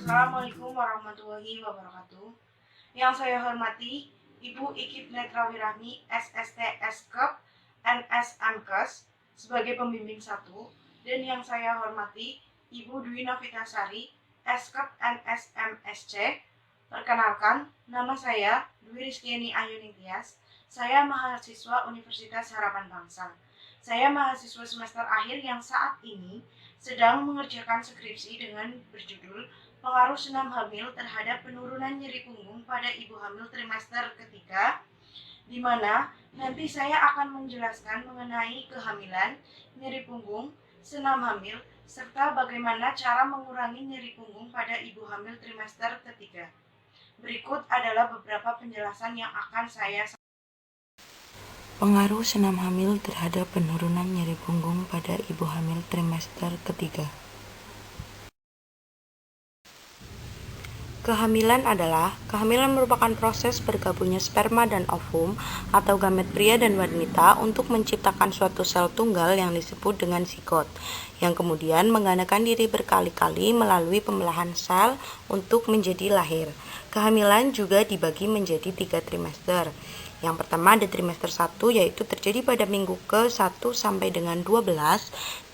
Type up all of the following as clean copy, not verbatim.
Assalamualaikum warahmatullahi wabarakatuh. Yang saya hormati Ibu Ikip Netrawirahmi SST Eskep NS Ankes sebagai pembimbing 1, dan yang saya hormati Ibu Dwi Novitasari Eskep NS MSC. Perkenalkan, nama saya Dwi Rizkyani Ayuningtyas. Saya mahasiswa Universitas Harapan Bangsa. Saya mahasiswa semester akhir yang saat ini sedang mengerjakan skripsi dengan berjudul Pengaruh senam hamil terhadap penurunan nyeri punggung pada ibu hamil trimester ketiga, di mana nanti saya akan menjelaskan mengenai kehamilan, nyeri punggung, senam hamil, serta bagaimana cara mengurangi nyeri punggung pada ibu hamil trimester ketiga. Berikut adalah beberapa penjelasan yang akan saya sampaikan. Pengaruh senam hamil terhadap penurunan nyeri punggung pada ibu hamil trimester ketiga. Kehamilan merupakan proses bergabungnya sperma dan ovum atau gamet pria dan wanita untuk menciptakan suatu sel tunggal yang disebut dengan zigot, yang kemudian menggandakan diri berkali-kali melalui pembelahan sel untuk menjadi lahir. Kehamilan juga dibagi menjadi 3 trimester. Yang pertama ada trimester 1, yaitu terjadi pada minggu ke-1 sampai dengan 12,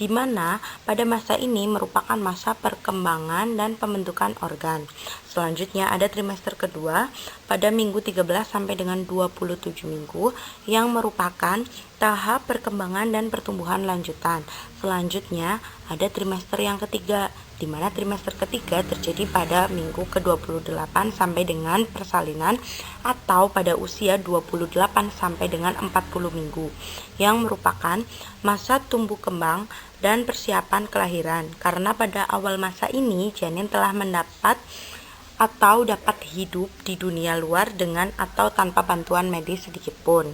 di mana pada masa ini merupakan masa perkembangan dan pembentukan organ. Selanjutnya ada trimester kedua pada minggu 13 sampai dengan 27 minggu, yang merupakan tahap perkembangan dan pertumbuhan lanjutan. Selanjutnya ada trimester yang ketiga, di mana trimester ketiga terjadi pada minggu ke-28 sampai dengan persalinan atau pada usia 28 sampai dengan 40 minggu, yang merupakan masa tumbuh kembang dan persiapan kelahiran, karena pada awal masa ini janin telah mendapat atau dapat hidup di dunia luar dengan atau tanpa bantuan medis sedikitpun.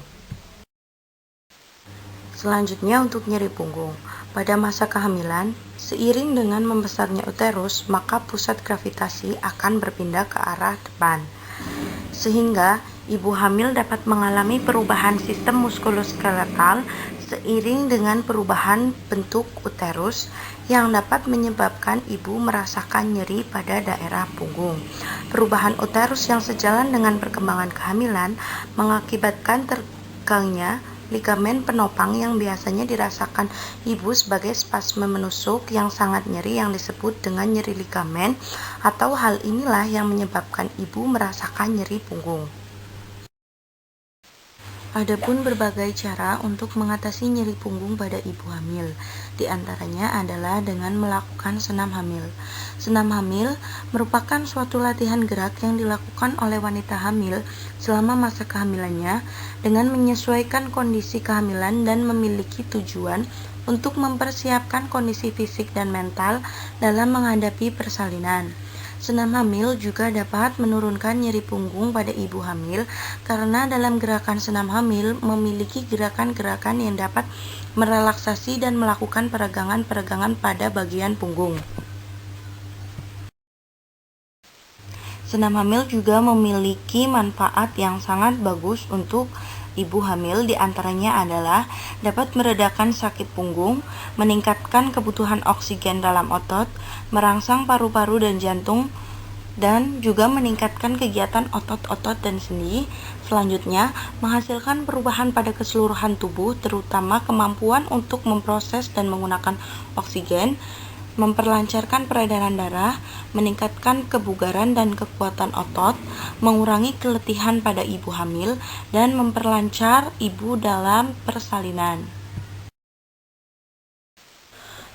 Selanjutnya untuk nyeri punggung. Pada masa kehamilan, seiring dengan membesarnya uterus, maka pusat gravitasi akan berpindah ke arah depan, sehingga ibu hamil dapat mengalami perubahan sistem muskuloskeletal seiring dengan perubahan bentuk uterus yang dapat menyebabkan ibu merasakan nyeri pada daerah punggung. Perubahan uterus yang sejalan dengan perkembangan kehamilan mengakibatkan tegangnya ligamen penopang yang biasanya dirasakan ibu sebagai spasme menusuk yang sangat nyeri yang disebut dengan nyeri ligamen, atau hal inilah yang menyebabkan ibu merasakan nyeri punggung. Adapun berbagai cara untuk mengatasi nyeri punggung pada ibu hamil. Di antaranya adalah dengan melakukan senam hamil. Senam hamil merupakan suatu latihan gerak yang dilakukan oleh wanita hamil selama masa kehamilannya dengan menyesuaikan kondisi kehamilan dan memiliki tujuan untuk mempersiapkan kondisi fisik dan mental dalam menghadapi persalinan. Senam hamil juga dapat menurunkan nyeri punggung pada ibu hamil karena dalam gerakan senam hamil memiliki gerakan-gerakan yang dapat merelaksasi dan melakukan peregangan-peregangan pada bagian punggung. Senam hamil juga memiliki manfaat yang sangat bagus untuk ibu hamil, diantaranya adalah dapat meredakan sakit punggung, meningkatkan kebutuhan oksigen dalam otot, merangsang paru-paru dan jantung, dan juga meningkatkan kegiatan otot-otot dan sendi. Selanjutnya, menghasilkan perubahan pada keseluruhan tubuh, terutama kemampuan untuk memproses dan menggunakan oksigen, memperlancarkan peredaran darah, meningkatkan kebugaran dan kekuatan otot, mengurangi keletihan pada ibu hamil, dan memperlancar ibu dalam persalinan.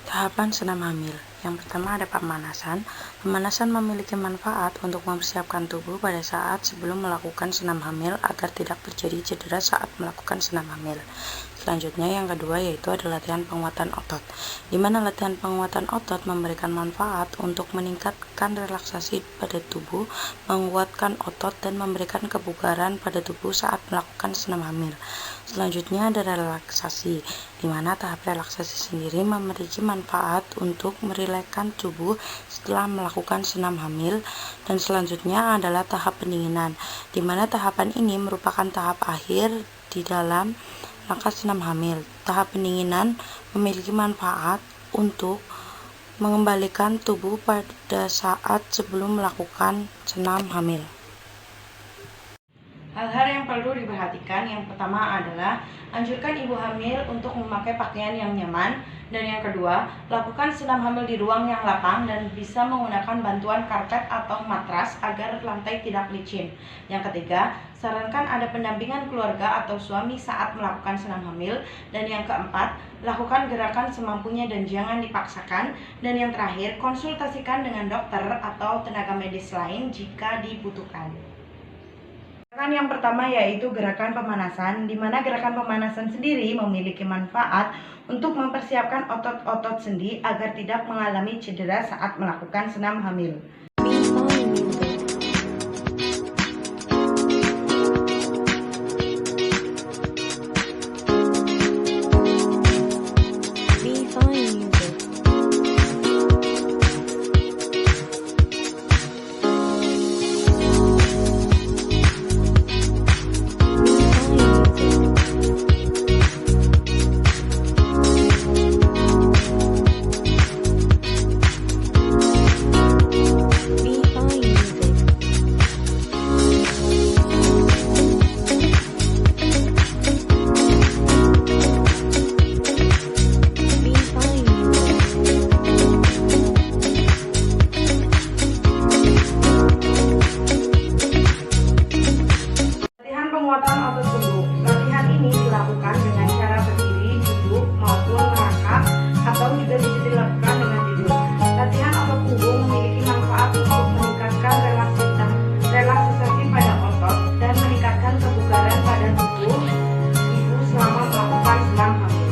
Tahapan senam hamil. Yang pertama ada pemanasan. Pemanasan memiliki manfaat untuk mempersiapkan tubuh pada saat sebelum melakukan senam hamil agar tidak terjadi cedera saat melakukan senam hamil. Selanjutnya yang kedua yaitu ada latihan penguatan otot, di mana latihan penguatan otot memberikan manfaat untuk meningkatkan relaksasi pada tubuh, menguatkan otot, dan memberikan kebugaran pada tubuh saat melakukan senam hamil. Selanjutnya ada relaksasi, di mana tahap relaksasi sendiri memiliki manfaat untuk merilekskan tubuh setelah melakukan senam hamil. Dan selanjutnya adalah tahap pendinginan, di mana tahapan ini merupakan tahap akhir di dalam rangka senam hamil. Tahap pendinginan memiliki manfaat untuk mengembalikan tubuh pada saat sebelum melakukan senam hamil. Hal-hal yang perlu diperhatikan yang pertama adalah anjurkan ibu hamil untuk memakai pakaian yang nyaman, dan yang kedua, lakukan senam hamil di ruang yang lapang dan bisa menggunakan bantuan karpet atau matras agar lantai tidak licin. Yang ketiga, sarankan ada pendampingan keluarga atau suami saat melakukan senam hamil, dan yang keempat, lakukan gerakan semampunya dan jangan dipaksakan, dan yang terakhir, konsultasikan dengan dokter atau tenaga medis lain jika dibutuhkan. Gerakan yang pertama yaitu gerakan pemanasan, di mana gerakan pemanasan sendiri memiliki manfaat untuk mempersiapkan otot-otot sendi agar tidak mengalami cedera saat melakukan senam hamil. Penguatan otot tubuh. Latihan ini dilakukan dengan cara berdiri, duduk, maupun merangkak, atau juga bisa dilakukan dengan tidur. Latihan otot punggung memiliki manfaat untuk meningkatkan relaksasi pada otot dan meningkatkan kebugaran pada tubuh ibu selama melakukan senam hamil.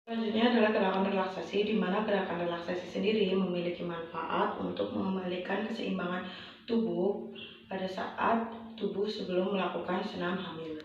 Selanjutnya adalah gerakan relaksasi, di mana gerakan relaksasi sendiri memiliki manfaat untuk mengembalikan keseimbangan tubuh pada saat tubuh sebelum melakukan senam hamil.